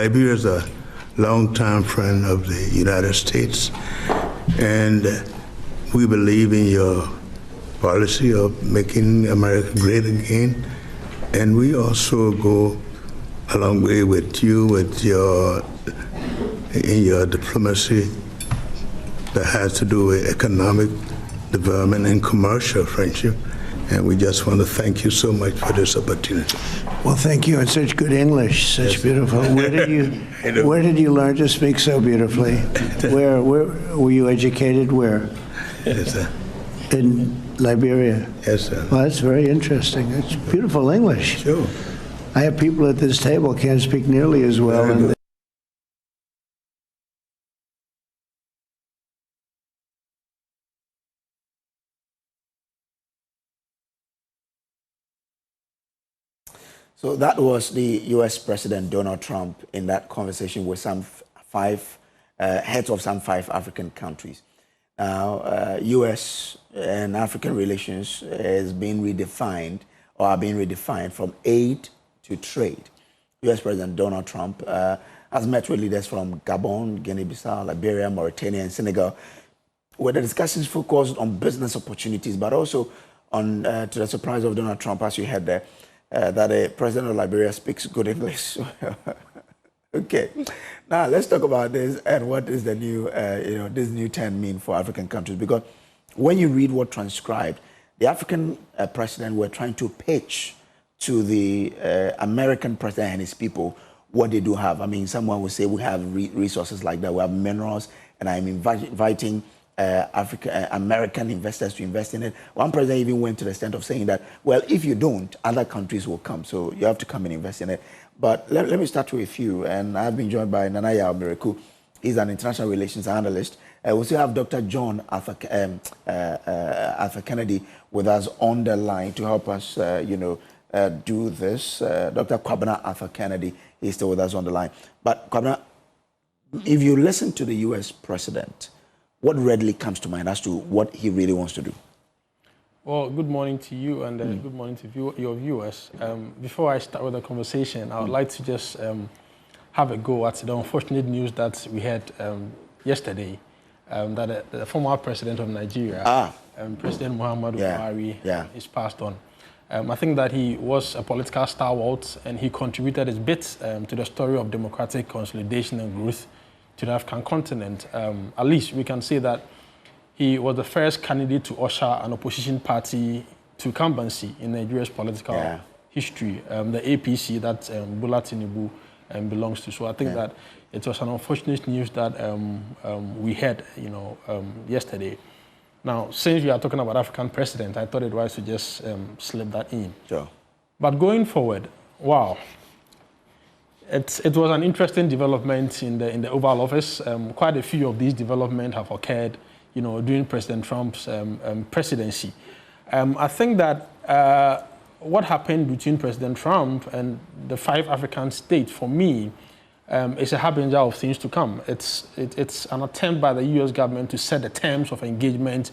Liberia is a long-time friend of the United States, and we believe in your policy of making America great again. And we also go a long way with you with in your diplomacy that has to do with economic development and commercial friendship. And we just want to thank you so much for this opportunity. Well, thank you in such good English, such beautiful. Where did you learn to speak so beautifully? Where were you educated? Where? Yes, sir. In Liberia. Yes, sir. Well, that's very interesting. It's beautiful English. Sure. I have people at this table can't speak nearly as well. Very good. So that was the U.S. President Donald Trump in that conversation with some five heads of some 5 African countries. Now, U.S. and African relations has been redefined or are being redefined from aid to trade. U.S. President Donald Trump has met with leaders from Gabon, Guinea-Bissau, Liberia, Mauritania, and Senegal, where the discussions focused on business opportunities, but also on, to the surprise of Donald Trump, as you heard there, that the president of Liberia speaks good English. Okay, now let's talk about this and what is the new, this new term mean for African countries? Because when you read what transcribed, the African president were trying to pitch to the American president and his people what they do have. I mean, someone would say we have resources like that, we have minerals, and I'm inviting American investors to invest in it. One president even went to the extent of saying that, well, if you don't, other countries will come, so you have to come and invest in it. But let me start with you, and I've been joined by Nanaya Miraku. He's an international relations analyst. We also have Dr. John Arthur Kennedy with us on the line to help us, do this. Dr. Kwabena Arthur Kennedy is still with us on the line. But Kwabena, if you listen to the U.S. president, what readily comes to mind as to what he really wants to do? Well, good morning to you and good morning to your viewers. Before I start with the conversation, I would like to just have a go at the unfortunate news that we had yesterday, that the former president of Nigeria, President Muhammadu Buhari, is passed on. I think that he was a political stalwart and he contributed his bit to the story of democratic consolidation and growth to the African continent. At least we can say that he was the first candidate to usher an opposition party to incumbency in Nigeria's political history, the APC that Bola Tinubu belongs to. So I think that it was an unfortunate news that we had, yesterday. Now, since we are talking about African president, I thought it wise to just slip that in. Sure. But going forward, wow. It was an interesting development in the Oval Office. Quite a few of these developments have occurred, during President Trump's presidency. I think that what happened between President Trump and the 5 African states, for me, is a harbinger of things to come. It's an attempt by the U.S. government to set the terms of engagement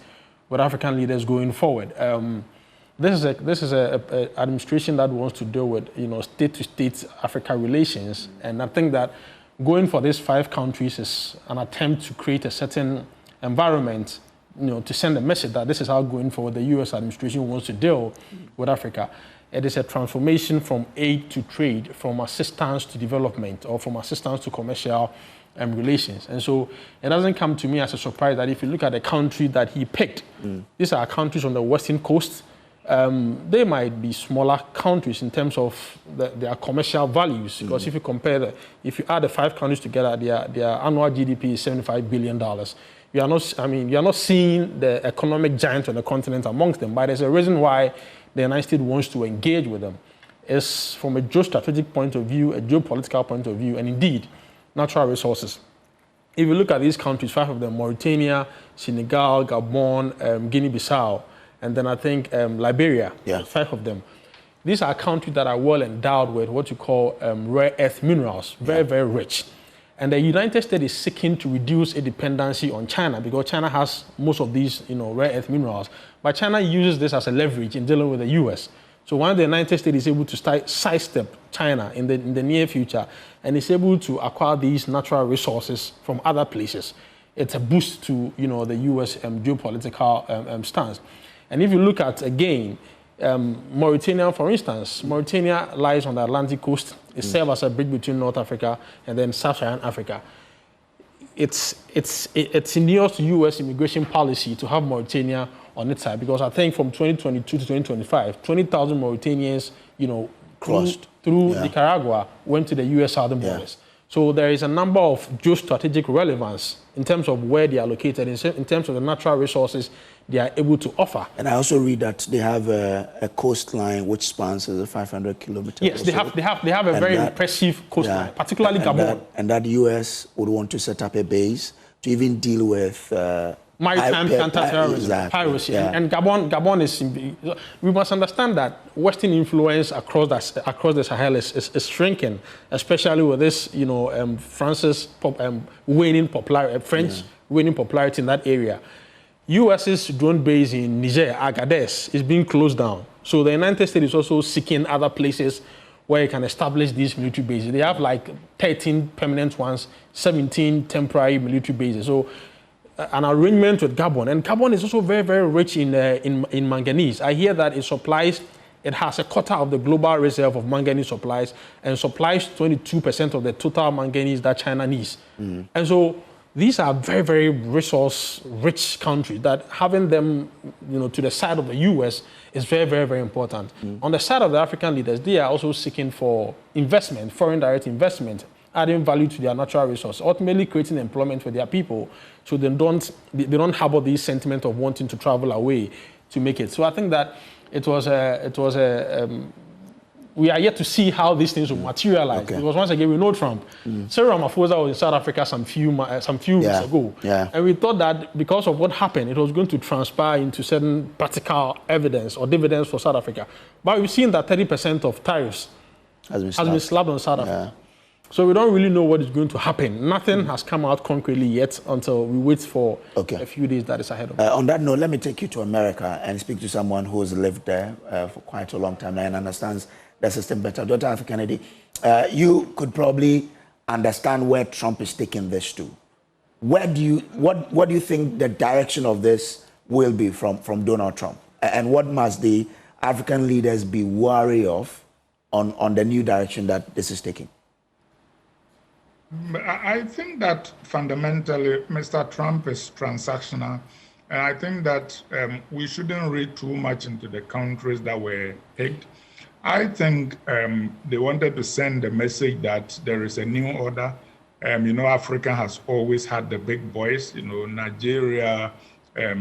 with African leaders going forward. This is a administration that wants to deal with state-to-state Africa relations, and I think that going for these 5 countries is an attempt to create a certain environment, to send a message that this is how going forward the U.S. administration wants to deal with Africa. It is a transformation from aid to trade, from assistance to development, or from assistance to commercial relations. And so it doesn't come to me as a surprise that if you look at the country that he picked, these are countries on the western coast. They might be smaller countries in terms of their commercial values, because if you compare, if you add the 5 countries together, their annual GDP is $75 billion. You are not seeing the economic giants on the continent amongst them, but there's a reason why the United States wants to engage with them. It's from a geostrategic point of view, a geopolitical point of view, and indeed, natural resources. If you look at these countries, 5 of them, Mauritania, Senegal, Gabon, Guinea-Bissau, and then I think Liberia, 5 of them. These are countries that are well endowed with what you call rare earth minerals, very, very rich. And the United States is seeking to reduce its dependency on China, because China has most of these rare earth minerals. But China uses this as a leverage in dealing with the US. So once the United States is able to sidestep China in the near future and is able to acquire these natural resources from other places, it's a boost to the U.S. Geopolitical stance. And if you look at, again, Mauritania, for instance, Mauritania lies on the Atlantic coast. It serves as a bridge between North Africa and then Sub-Saharan Africa. It's nearest to U.S. immigration policy to have Mauritania on its side, because I think from 2022 to 2025, 20,000 Mauritanians, crossed through Nicaragua, went to the U.S. southern borders. So there is a number of geostrategic relevance in terms of where they are located, in terms of the natural resources they are able to offer. And I also read that they have a coastline which spans 500 kilometers. Yes, they have a very impressive coastline, particularly Gabon. And that U.S. would want to set up a base to even deal with maritime counter-terrorism, piracy. And Gabon is. We must understand that Western influence across the Sahel is shrinking, especially with this, France's waning popularity, French waning popularity in that area. U.S.'s drone base in Niger, Agadez, is being closed down. So the United States is also seeking other places where it can establish these military bases. They have like 13 permanent ones, 17 temporary military bases. So an arrangement with Gabon. And Gabon is also very, very rich in manganese. I hear that it has a quarter of the global reserve of manganese supplies and supplies 22% of the total manganese that China needs. And so these are very, very resource-rich countries that having them, to the side of the U.S. is very, very, very important. On the side of the African leaders, they are also seeking for investment, foreign direct investment, adding value to their natural resources, ultimately creating employment for their people, so they don't harbor this sentiment of wanting to travel away to make it. So I think that we are yet to see how these things will materialize. Okay. Because once again, we know Trump. Cyril Ramaphosa was in South Africa some few weeks ago. And we thought that because of what happened, it was going to transpire into certain practical evidence or dividends for South Africa. But we've seen that 30% of tariffs has been slapped on South Africa. So we don't really know what is going to happen. Nothing has come out concretely yet until we wait for a few days that is ahead of us. On that note, let me take you to America and speak to someone who has lived there for quite a long time now and understands the system better. Dr. Alfred Kennedy, you could probably understand where Trump is taking this to. What do you think the direction of this will be from Donald Trump? And what must the African leaders be wary of on the new direction that this is taking? I think that fundamentally Mr. Trump is transactional, and I think that we shouldn't read too much into the countries that were picked. I think they wanted to send the message that there is a new order. Africa has always had the big boys, Nigeria,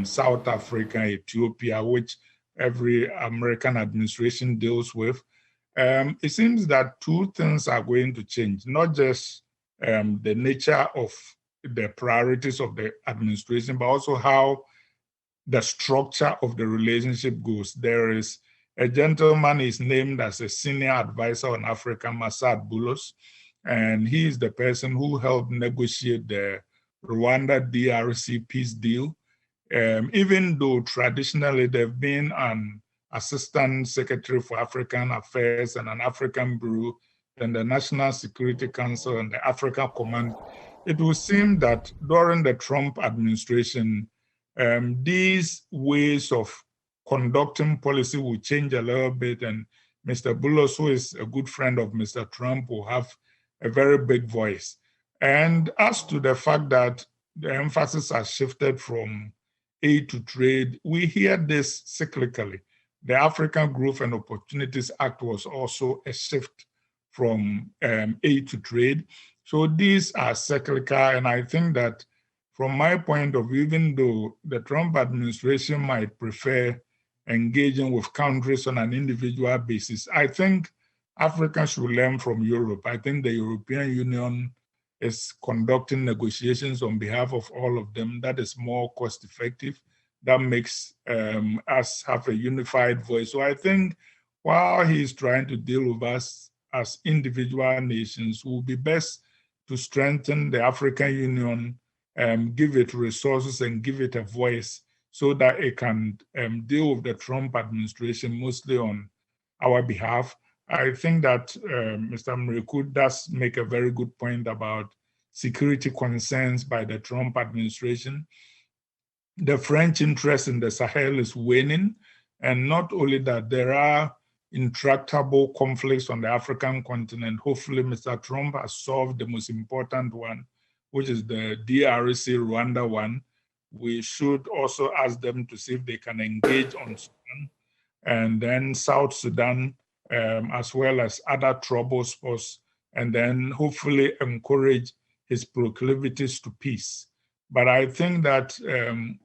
South Africa, Ethiopia, which every American administration deals with. It seems that two things are going to change, not just the nature of the priorities of the administration, but also how the structure of the relationship goes. There is a gentleman is named as a senior advisor on Africa, Masad Boulos, and he is the person who helped negotiate the Rwanda DRC peace deal. Even though traditionally they've been an assistant secretary for African affairs and an African bureau, and the National Security Council and the Africa Command, it would seem that during the Trump administration, these ways of conducting policy will change a little bit, and Mr. Boulos, who is a good friend of Mr. Trump, will have a very big voice. And as to the fact that the emphasis has shifted from aid to trade, we hear this cyclically. The African Growth and Opportunities Act was also a shift from aid to trade. So these are cyclical, and I think that from my point of view, even though the Trump administration might prefer engaging with countries on an individual basis, I think Africa should learn from Europe. I think the European Union is conducting negotiations on behalf of all of them. That is more cost effective. That makes us have a unified voice. So I think while he's trying to deal with us as individual nations, will be best to strengthen the African Union, give it resources and give it a voice so that it can deal with the Trump administration mostly on our behalf. I think that Mr. Mreku does make a very good point about security concerns by the Trump administration. The French interest in the Sahel is waning, and not only that, there are intractable conflicts on the African continent. Hopefully, Mr. Trump has solved the most important one, which is the DRC Rwanda one. We should also ask them to see if they can engage on Sudan, and then South Sudan, as well as other trouble spots, and then hopefully encourage his proclivities to peace. But I think that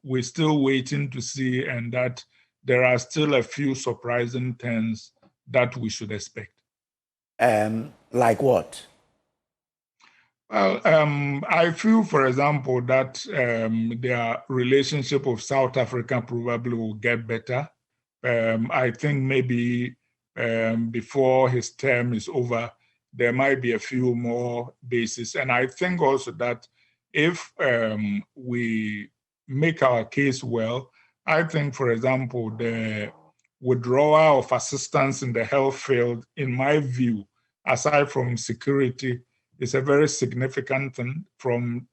we're still waiting to see, and that there are still a few surprising turns that we should expect. Like what? Well, I feel, for example, that their relationship with South Africa probably will get better. I think maybe before his term is over, there might be a few more bases. And I think also that if we make our case well, I think, for example, the withdrawal of assistance in the health field, in my view, aside from security, is a very significant thing.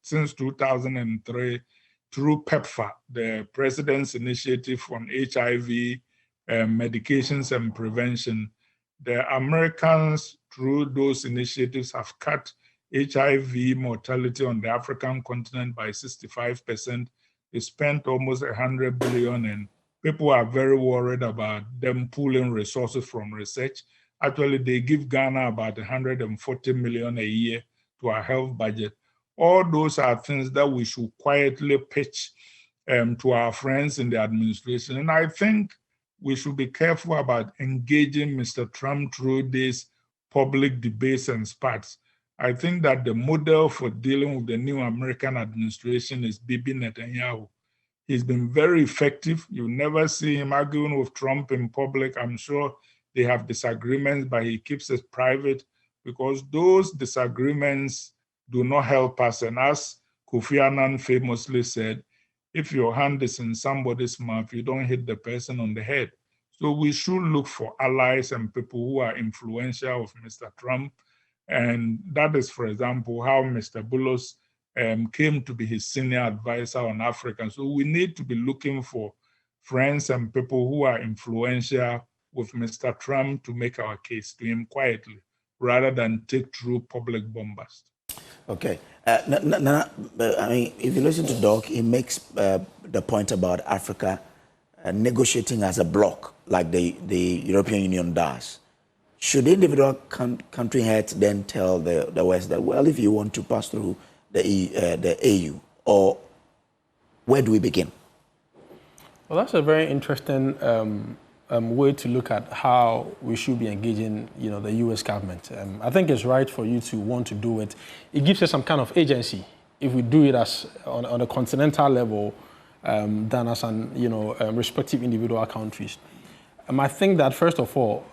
Since 2003, through PEPFAR, the President's Initiative on HIV, Medications and Prevention, the Americans, through those initiatives, have cut HIV mortality on the African continent by 65%. They spent almost $100 billion, and people are very worried about them pooling resources from research. Actually, they give Ghana about $140 million a year to our health budget. All those are things that we should quietly pitch to our friends in the administration. And I think we should be careful about engaging Mr. Trump through these public debates and spats. I think that the model for dealing with the new American administration is Bibi Netanyahu. He's been very effective. You never see him arguing with Trump in public. I'm sure they have disagreements, but he keeps it private, because those disagreements do not help us. And as Kofi Annan famously said, if your hand is in somebody's mouth, you don't hit the person on the head. So we should look for allies and people who are influential with Mr. Trump. And that is, for example, how Mr. Bulloss came to be his senior advisor on Africa. So we need to be looking for friends and people who are influential with Mr. Trump to make our case to him quietly, rather than take through public bombast. Okay. I mean, if you listen to Doc, he makes the point about Africa negotiating as a bloc, like the European Union does. Should individual country heads then tell the West that, well, if you want to pass through the AU, or where do we begin? Well, that's a very interesting way to look at how we should be engaging, the U.S. government. I think it's right for you to want to do it. It gives us some kind of agency if we do it as on a continental level than as respective individual countries. I think that first of all,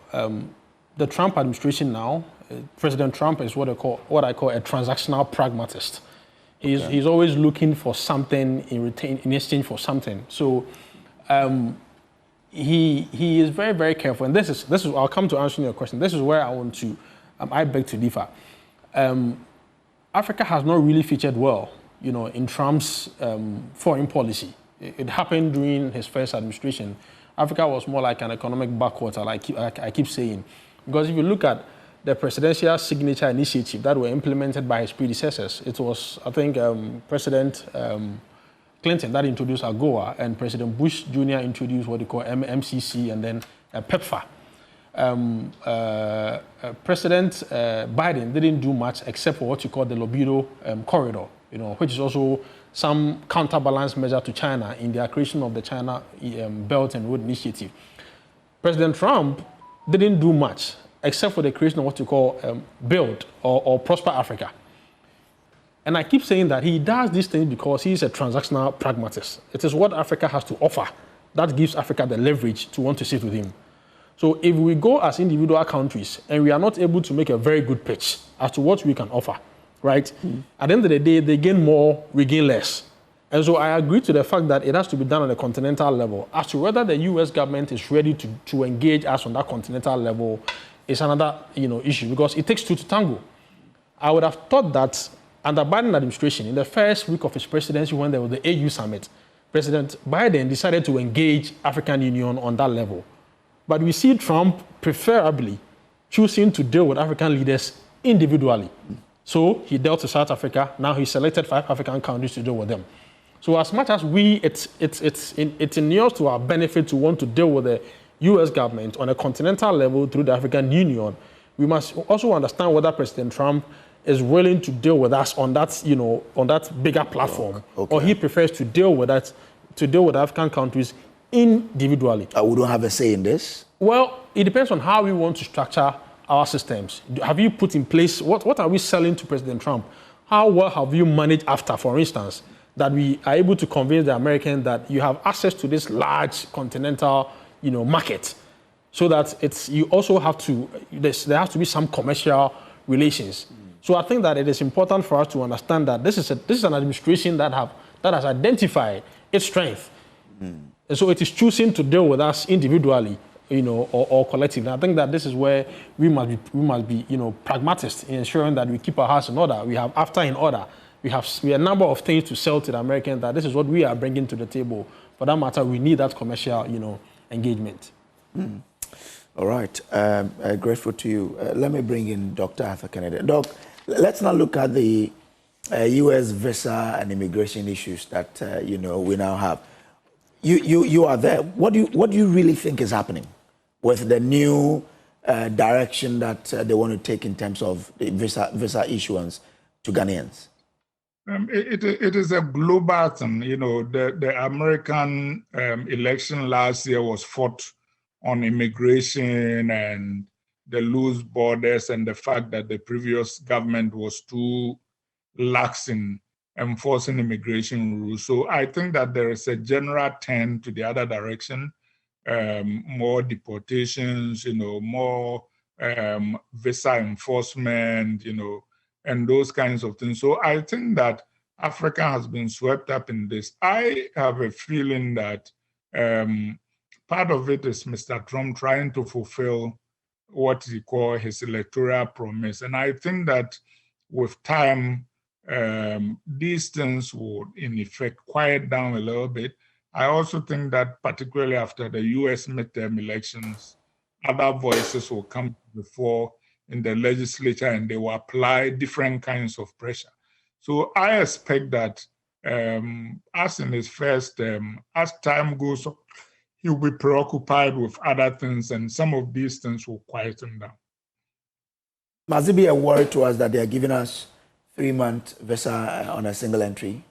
the Trump administration now, President Trump is what I call a transactional pragmatist. He's always looking for something in exchange for something. So. He is very, very careful, and this is I'll come to answering your question. This is where I want to I beg to differ. Africa has not really featured well, in Trump's foreign policy. It happened during his first administration. Africa was more like an economic backwater, like I keep saying, because if you look at the presidential signature initiative that were implemented by his predecessors, it was, I think, President Clinton that introduced AGOA, and President Bush Jr. introduced what they call MCC, and then PEPFAR. President Biden didn't do much except for what you call the Libido corridor, which is also some counterbalance measure to China in their creation of the China Belt and Road Initiative. President Trump didn't do much except for the creation of what you call Build or Prosper Africa. And I keep saying that he does these things because he's a transactional pragmatist. It is what Africa has to offer that gives Africa the leverage to want to sit with him. So if we go as individual countries and we are not able to make a very good pitch as to what we can offer, right? At the end of the day, they gain more, we gain less. And so I agree to the fact that it has to be done on a continental level. As to whether the U.S. government is ready to engage us on that continental level is another issue, because it takes two to tango. I would have thought that under Biden administration, in the first week of his presidency, when there was the AU summit, President Biden decided to engage African Union on that level. But we see Trump preferably choosing to deal with African leaders individually. So he dealt with South Africa. Now he selected 5 African countries to deal with them. So as much as it's inures to our benefit to want to deal with the U.S. government on a continental level through the African Union, we must also understand whether President Trump is willing to deal with us on that, on that bigger platform, or he prefers to deal with African countries individually. We don't have a say in this? Well, it depends on how we want to structure our systems. Have you put in place, what are we selling to President Trump? How well have you managed AFTA, for instance, that we are able to convince the Americans that you have access to this large continental, market, so that you also have to, there has to be some commercial relations. So I think that it is important for us to understand that this is an administration that has identified its strength. And so it is choosing to deal with us individually, or collectively. And I think that this is where we must be, pragmatists in ensuring that we keep our house in order. We have AFTA in order. We have a number of things to sell to the Americans, that this is what we are bringing to the table. For that matter, we need that commercial, engagement. All right. Grateful to you. Let me bring in Dr. Arthur Kennedy. Doc, let's now look at the U.S. visa and immigration issues that, we now have. You are there. What do you really think is happening with the new direction that they want to take in terms of the visa issuance to Ghanaians? It is a global thing. The American election last year was fought on immigration and the loose borders and the fact that the previous government was too lax in enforcing immigration rules. So I think that there is a general turn to the other direction, more deportations, more visa enforcement, and those kinds of things. So I think that Africa has been swept up in this. I have a feeling that part of it is Mr. Trump trying to fulfill what he calls his electoral promise. And I think that with time, these things would, in effect, quiet down a little bit. I also think that particularly after the U.S. midterm elections, other voices will come before in the legislature and they will apply different kinds of pressure. So I expect that as in his first term, as time goes on, he'll be preoccupied with other things and some of these things will quieten down. Must it be a worry to us that they are giving us 3-month visa on a single entry?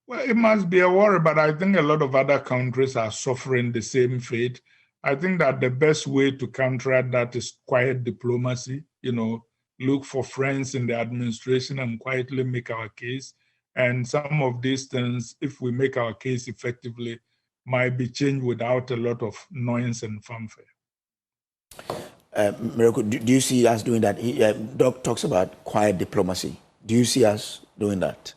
Well, it must be a worry, but I think a lot of other countries are suffering the same fate. I think that the best way to counteract that is quiet diplomacy, look for friends in the administration and quietly make our case. And some of these things, if we make our case effectively, might be changed without a lot of noise and fanfare. Miracle, do you see us doing that? Doc talks about quiet diplomacy. Do you see us doing that?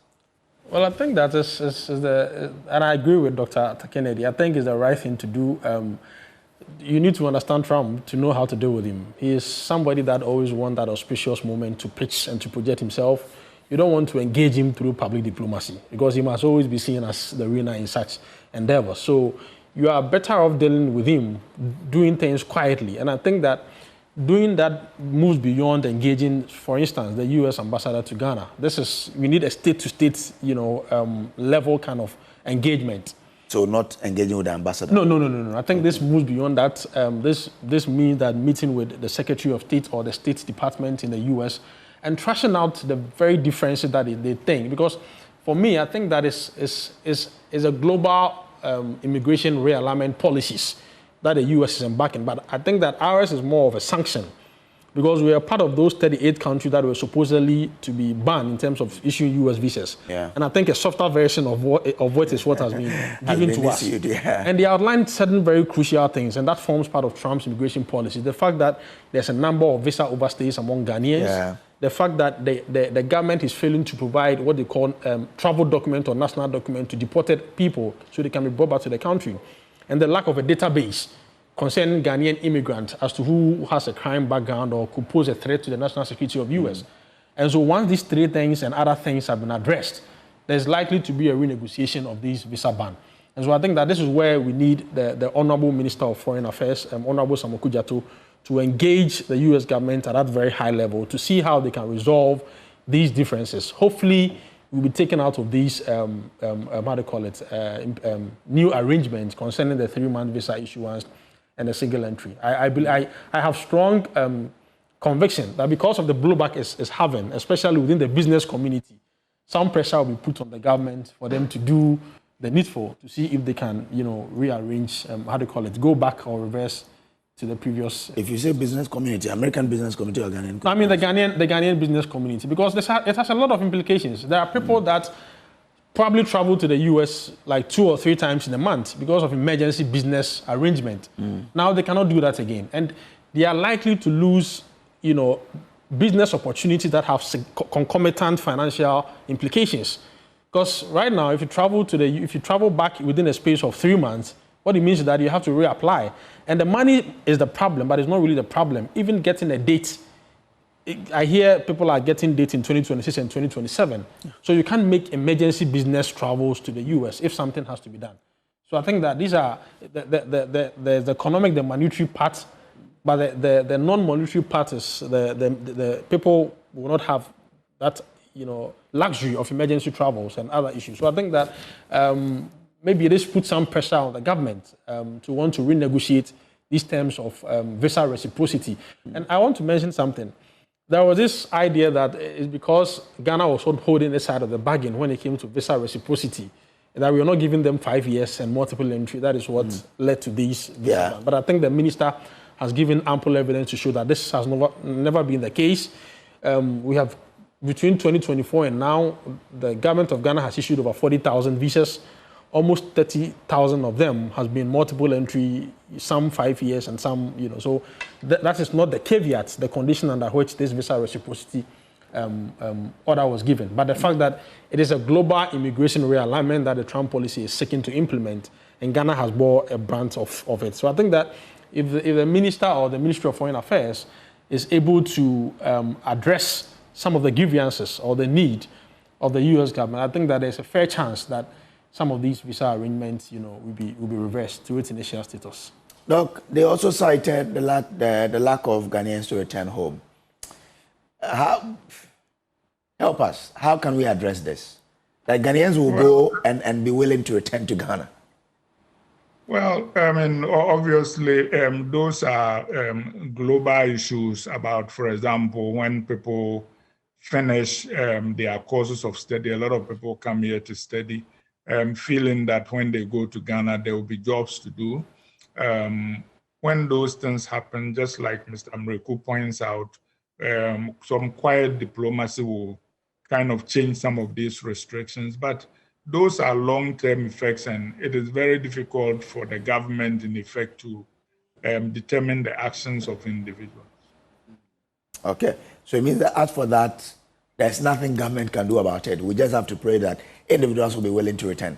Well, I think that is and I agree with Dr. Kennedy. I think it's the right thing to do. You need to understand Trump to know how to deal with him. He is somebody that always wants that auspicious moment to pitch and to project himself. You don't want to engage him through public diplomacy because he must always be seen as the winner in such endeavors. So you are better off dealing with him, doing things quietly. And I think that doing that moves beyond engaging, for instance, the U.S. ambassador to Ghana. We need a state-to-state, level kind of engagement. So not engaging with the ambassador? No. I think this moves beyond that. This means that meeting with the Secretary of State or the State Department in the U.S. and trashing out the very differences that they think. Because for me, I think that is a global immigration realignment policies that the U.S. is embarking. But I think that ours is more of a sanction because we are part of those 38 countries that were supposedly to be banned in terms of issuing U.S. visas. Yeah. And I think a softer version of what has been given to us. Yeah. And they outlined certain very crucial things, and that forms part of Trump's immigration policy. The fact that there's a number of visa overstays among Ghanaians, the fact that the government is failing to provide what they call travel document or national document to deported people so they can be brought back to the country, and the lack of a database concerning Ghanaian immigrants as to who has a crime background or could pose a threat to the national security of U.S. And so once these three things and other things have been addressed, there's likely to be a renegotiation of this visa ban. And so I think that this is where we need the Honorable Minister of Foreign Affairs, Honorable Samoei Kudjato, to engage the U.S. government at that very high level to see how they can resolve these differences. Hopefully, we'll be taken out of these, new arrangements concerning the 3-month visa issuance and the single entry. I have strong conviction that because of the blowback is having, especially within the business community, some pressure will be put on the government for them to do the needful to see if they can, rearrange, go back or reverse to the previous. If you say business community, American business community or Ghanaian community? I mean the Ghanaian business community, because it has a lot of implications. There are people that probably travel to the U.S. like 2 or 3 times in a month because of emergency business arrangement. Now they cannot do that again. And they are likely to lose, business opportunities that have concomitant financial implications. Because right now, if you travel back within a space of 3 months, what it means is that you have to reapply. And the money is the problem, but it's not really the problem. Even getting a date, I hear people are getting dates in 2026 and 2027. So you can't make emergency business travels to the U.S. if something has to be done. So I think that these are the economic, the monetary part, but the non-monetary part is the people will not have that luxury of emergency travels and other issues. So I think that maybe this puts some pressure on the government to want to renegotiate these terms of visa reciprocity. And I want to mention something. There was this idea that it's because Ghana was holding the side of the bargain when it came to visa reciprocity, that we are not giving them 5 years and multiple entry. That is what led to these. But I think the minister has given ample evidence to show that this has never been the case. We have, between 2024 and now, the government of Ghana has issued over 40,000 visas. Almost 30,000 of them has been multiple entry, some 5 years and some, so that is not the caveat, the condition under which this visa reciprocity order was given. But the fact that it is a global immigration realignment that the Trump policy is seeking to implement, and Ghana has bore a brunt of it. So I think that if the minister or the Ministry of Foreign Affairs is able to address some of the grievances or the need of the U.S. government, I think that there's a fair chance that some of these visa arrangements, will be reversed to its initial status. Doc, they also cited the lack of Ghanaians to return home. Help us. How can we address this? That Ghanaians will go and be willing to return to Ghana. Well, I mean, obviously, those are global issues about, for example, when people finish their courses of study, a lot of people come here to study, feeling that when they go to Ghana, there will be jobs to do. When those things happen, just like Mr. Mreku points out, some quiet diplomacy will kind of change some of these restrictions. But those are long-term effects, and it is very difficult for the government, in effect, to determine the actions of individuals. Okay, so it means that as for that, there's nothing government can do about it. We just have to pray that individuals will be willing to return.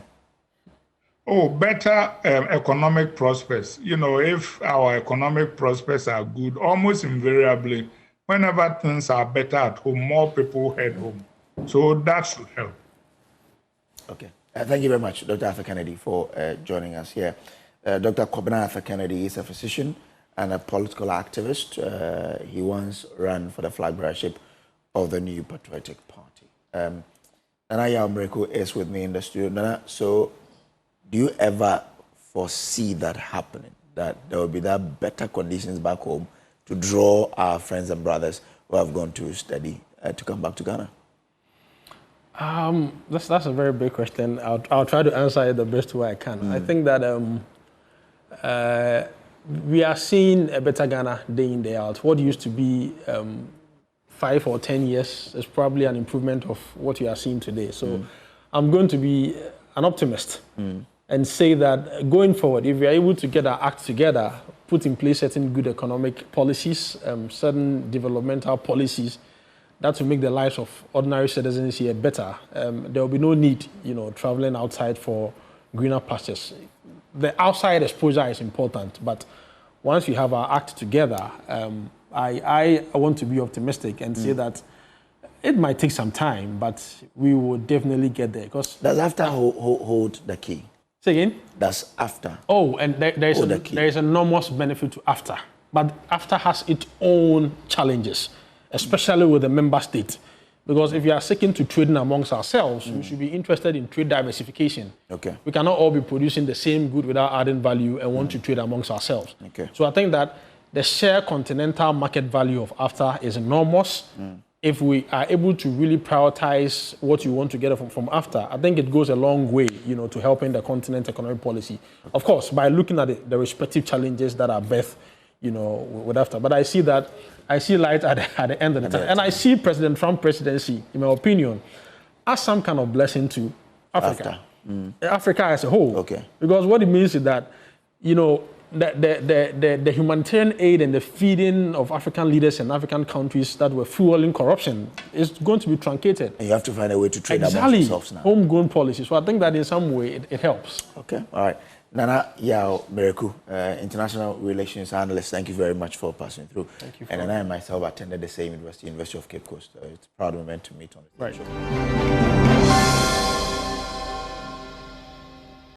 Oh, better economic prospects. If our economic prospects are good, almost invariably, whenever things are better at home, more people head home. So that should help. Okay. Thank you very much, Dr. Arthur Kennedy, for joining us here. Dr. Kobena Arthur Kennedy is a physician and a political activist. He once ran for the flag bearership of the New Patriotic Party. Nana Mreku is with me in the studio. Nana, so do you ever foresee that happening, that there will be that better conditions back home to draw our friends and brothers who have gone to study to come back to Ghana? That's a very big question. I'll try to answer it the best way I can. I think that we are seeing a better Ghana day in, day out. What used to be 5 or 10 years is probably an improvement of what you are seeing today. So I'm going to be an optimist and say that going forward, if we are able to get our act together, put in place certain good economic policies, certain developmental policies that will make the lives of ordinary citizens here better. There will be no need, traveling outside for greener pastures. The outside exposure is important, but once we have our act together, I want to be optimistic and say that it might take some time, but we will definitely get there. Because does AFTA hold the key? Say again? Does AFTA? Oh, and there is enormous benefit to AFTA, but AFTA has its own challenges, especially with the member states. Because if you are seeking to trade amongst ourselves, we should be interested in trade diversification. Okay. We cannot all be producing the same good without adding value and want to trade amongst ourselves. Okay. So I think that the share continental market value of AFTA is enormous. If we are able to really prioritize what you want to get from AFTA, I think it goes a long way, to helping the continent's economic policy. Of course, by looking at the respective challenges that are birthed, with AFTA. But I see light at the end of the tunnel. And I see President Trump's presidency, in my opinion, as some kind of blessing to Africa. Africa as a whole. Okay. Because what it means is that, the humanitarian aid and the feeding of African leaders and African countries that were fueling corruption is going to be truncated. And you have to find a way to trade amongst exactly. yourselves now. Homegrown policy. So I think that in some way it helps. Okay, all right. Nana Yao Mereku, International Relations Analyst, thank you very much for passing through. Thank you. And I and myself attended the same University of Cape Coast. It's a proud moment to meet on the right. show.